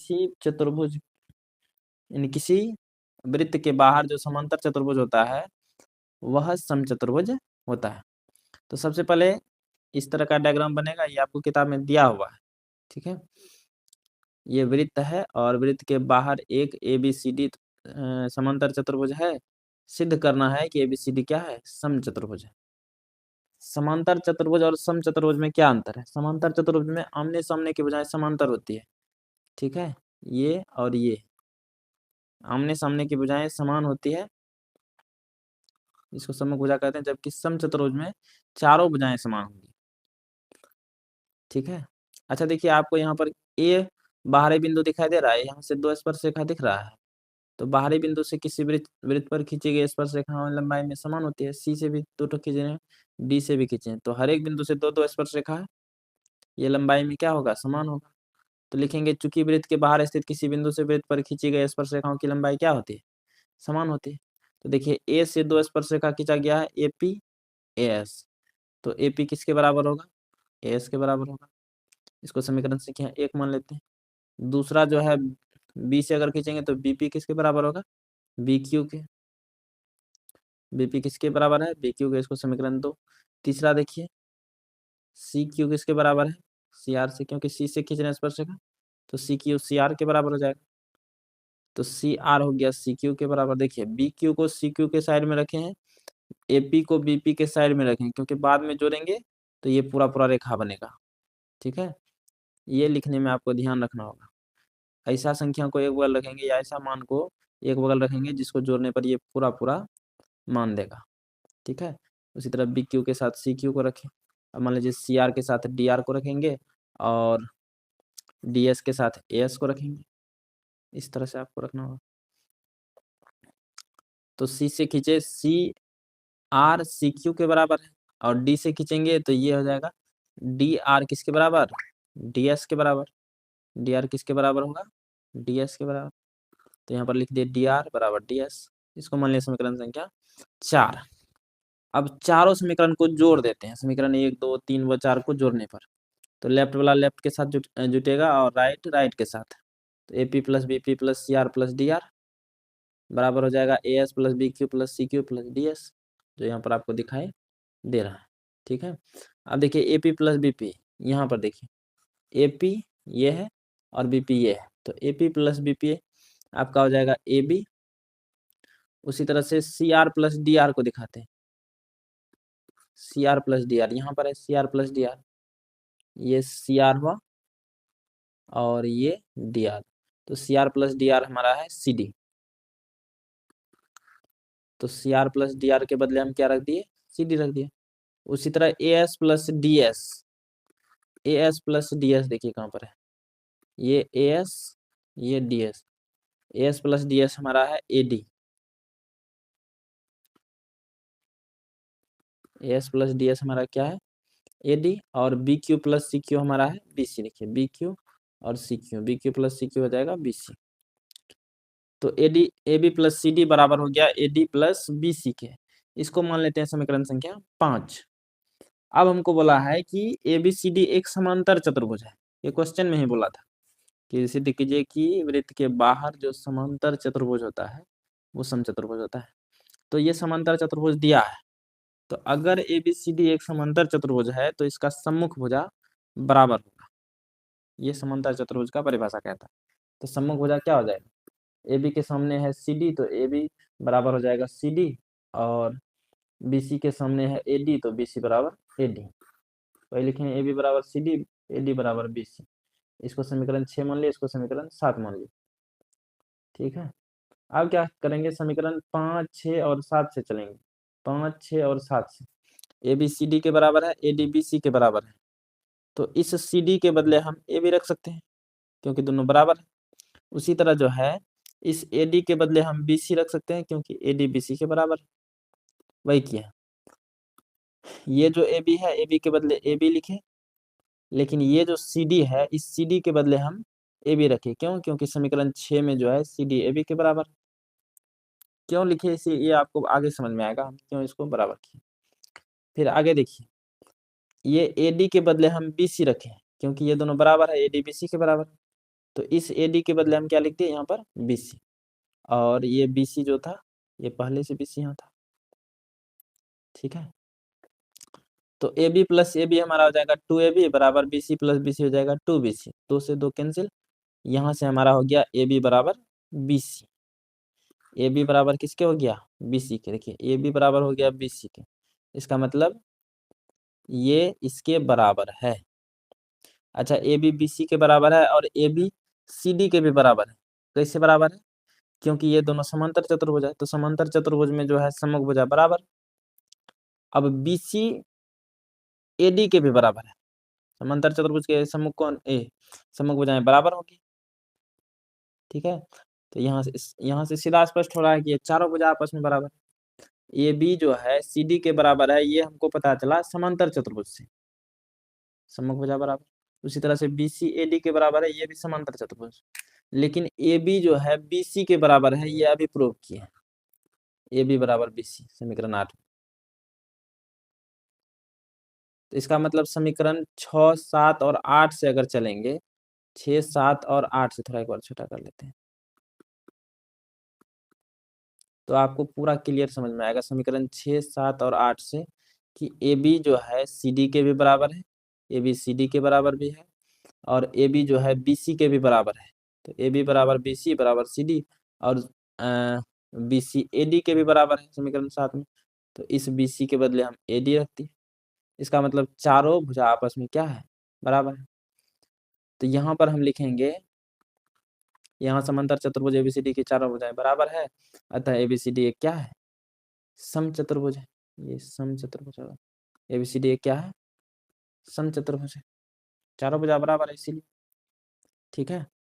किसी चतुर्भुज यानी किसी वृत्त के बाहर जो समांतर चतुर्भुज होता है वह समचतुर्भुज होता है। तो सबसे पहले इस तरह का डायग्राम बनेगा, ये आपको किताब में दिया हुआ है, ठीक है। ये वृत्त है और वृत्त के बाहर एक ABCD समांतर चतुर्भुज है। सिद्ध करना है कि ABCD क्या है, समचतुर्भुज है। समांतर चतुर्भुज और समचतुर्भुज में क्या अंतर है? समांतर चतुर्भुज में आमने सामने की भुजाएं समांतर होती है, ठीक है, ये और ये आमने सामने की भुजाएं समान होती है, इसको सम्मुख भुजा कहते हैं। जबकि समचतुर्भुज में चारों भुजाएं समान होंगी, ठीक है। अच्छा देखिए, आपको यहाँ पर ए बाहरी बिंदु दिखाई दे रहा है, यहाँ से दो स्पर्शरेखा दिख रहा है। तो बाहरी बिंदु से किसी वृत्त पर खींची गई स्पर्शरेखा लंबाई में समान होती है। सी से भी दो तो खींचे हैं, डी से भी खींचे हैं, तो हर एक बिंदु से दो दो स्पर्शरेखा है, ये लंबाई में क्या होगा, समान होगा। तो लिखेंगे चूंकि वृत्त के बाहर स्थित किसी बिंदु से वृत्त पर खींची गई स्पर्शरेखाओं की लंबाई क्या होती है, समान होती है। तो देखिए ए से दो स्पर्शरेखा खींचा गया है, AP AS, तो AP किसके बराबर होगा, AS के बराबर होगा। इसको समीकरण संख्या 1 मान लेते हैं। दूसरा जो है B से अगर खींचेंगे तो BP किसके बराबर होगा, BQ के। BP किसके बराबर है, BQ के, इसको समीकरण 2। तीसरा देखिए CQ किसके बराबर है, CR से, क्योंकि C से खींच रहे हैं स्पर्शरेखा, तो CQ CR के बराबर हो जाएगा। तो CR हो गया CQ के बराबर। देखिए BQ को CQ के साइड में रखे हैं, AP को BP के साइड में रखें, क्योंकि बाद में जोड़ेंगे तो ये पूरा पूरा रेखा बनेगा, ठीक है। ये लिखने में आपको ध्यान रखना होगा। ऐसा संख्या को एक बगल रखेंगे या ऐसा मान को एक बगल रखेंगे जिसको जोड़ने पर ये पूरा पूरा मान देगा, ठीक है। उसी तरह BQ के साथ CQ को रखें। अब मान लीजिए CR के साथ DR को रखेंगे और DS के साथ AS को रखेंगे, इस तरह से आपको रखना होगा। तो C से खींचे CR CQ के बराबर है, और D से खींचेंगे तो ये हो जाएगा DR किसके बराबर, DS के बराबर। DR किसके बराबर होगा, DS के बराबर। तो यहाँ पर लिख दिए DR बराबर DS, इसको मान लिया समीकरण संख्या 4। अब चारों समीकरण को जोड़ देते हैं, समीकरण 1 2 3 व 4 को जोड़ने पर तो लेफ्ट वाला लेफ्ट के साथ जुटेगा और राइट राइट के साथ। तो AP plus BP plus CR plus DR बराबर हो जाएगा AS plus BQ plus CQ plus DS, जो यहाँ पर आपको दिखाई दे रहा है, ठीक है। अब देखिए AP प्लस BP, यहाँ पर देखिए AP ये है और BP ये है, तो AP प्लस BP आपका हो जाएगा AB। उसी तरह से CR प्लस DR को दिखाते हैं, CR प्लस DR, यहाँ पर है CR प्लस DR, ये CR हुआ और ये DR, तो CR प्लस DR हमारा है CD। तो CR प्लस DR के बदले हम क्या रख दिए, CD रख दिए। उसी तरह AS plus DS, AS plus DS देखिए कहाँ पर है, ये AS ये DS, AS प्लस DS हमारा है AD, AS प्लस DS हमारा क्या है AD, और BQ प्लस CQ हमारा है BC। देखिए BQ और CQ, BQ प्लस CQ हो जाएगा BC। तो AB प्लस CD बराबर हो गया AD प्लस BC के, इसको मान लेते हैं समीकरण संख्या 5। अब हमको बोला है कि ABCD एक समांतर चतुर्भुज है, ये क्वेश्चन में ही बोला था कि सिद्ध कीजिए कि वृत्त के बाहर जो समांतर चतुर्भुज होता है वो समचतुर्भुज होता है। तो ये समांतर चतुर्भुज दिया है, तो अगर ABCD एक समांतर चतुर्भुज है तो इसका सम्मुख भुजा बराबर होगा, ये समांतर चतुर्भुज का परिभाषा कहता है। तो सम्मुख भुजा क्या हो जाएगा, AB के सामने है CD, तो AB बराबर हो जाएगा CD, और BC के सामने है AD, तो BC बराबर AD। वही लिखें AB बराबर CD, AD बराबर BC, इसको समीकरण 6 मान लिया, इसको समीकरण 7 मान लिया, ठीक है। अब क्या करेंगे, समीकरण 5 6 और 7 से चलेंगे, 5 6 और 7 से। ABCD के बराबर है, AD BC के बराबर है, तो इस CD के बदले हम AB रख सकते हैं क्योंकि दोनों बराबर है। उसी तरह जो है इस AD के बदले हम BC रख सकते हैं क्योंकि AD BC के बराबर है। वही किया, ये जो AB है AB के बदले AB लिखे, लेकिन ये जो CD है इस CD के बदले हम AB रखे, क्यों, क्योंकि समीकरण 6 में जो है CD AB के बराबर। क्यों लिखे इसे, ये आपको आगे समझ में आएगा हम क्यों इसको बराबर किए। फिर आगे देखिए, ये AD के बदले हम BC रखें क्योंकि ये दोनों बराबर है, AD BC के बराबर। तो इस AD के बदले हम क्या लिखते हैं यहाँ पर BC, और ये BC जो था ये पहले से BC यहाँ था, ठीक है। तो AB प्लस AB हमारा हो जाएगा 2AB बराबर BC प्लस BC हो जाएगा 2BC, 2 से 2 कैंसिल, यहाँ से हमारा हो गया AB बराबर BC। AB बराबर किसके हो गया BC के, देखिए AB बराबर हो गया BC के, इसका मतलब ये इसके बराबर है। अच्छा AB BC के बराबर है और AB CD के भी बराबर है। कैसे बराबर है? क्योंकि ये दोनों समांतर चतुर्भुज है, तो समांतर चतुर्भुज में जो है समभुजा बराबर। अब BC AD के भी बराबर है, समांतर चतुर्भुज के सम्मुख कोण सम्मुख भुजाएं बराबर होगी, ठीक है। तो यहाँ से सीधा स्पष्ट हो रहा है कि ये चारों भुजा आपस में बराबर है। AB जो है CD के बराबर है, ये हमको पता चला समांतर चतुर्भुज से, सम्मुख भुजा बराबर। उसी तरह से BC AD के बराबर है, ये भी समांतर चतुर्भुज। लेकिन AB जो है BC के बराबर है, ये अभी प्रूव किए हैं, AB बराबर BC, समीकरण 8। तो इसका मतलब समीकरण 6, 7 और 8 से अगर चलेंगे, 6, 7 और 8 से थोड़ा एक बार छोटा कर लेते हैं, तो आपको पूरा क्लियर समझ में आएगा समीकरण 6, 7 और 8 से कि AB जो है CD के भी बराबर है, AB CD के बराबर भी है, और AB जो है BC के भी बराबर है। तो AB बराबर BC बराबर CD, और BC AD के भी बराबर है समीकरण 7 में। तो इस BC के बदले हम AD रखते हैं, इसका मतलब चारों भुजा आपस में क्या है बराबर है। तो यहाँ पर हम लिखेंगे, यहाँ समांतर चतुर्भुज ABCD की चारों भुजाएं बराबर है, अतः ABCD एक क्या है समचतुर्भुज है, ये समचतुर्भुज होगा। ABCD एक क्या है समचतुर्भुज है, चारों भुजा बराबर है इसीलिए, ठीक है।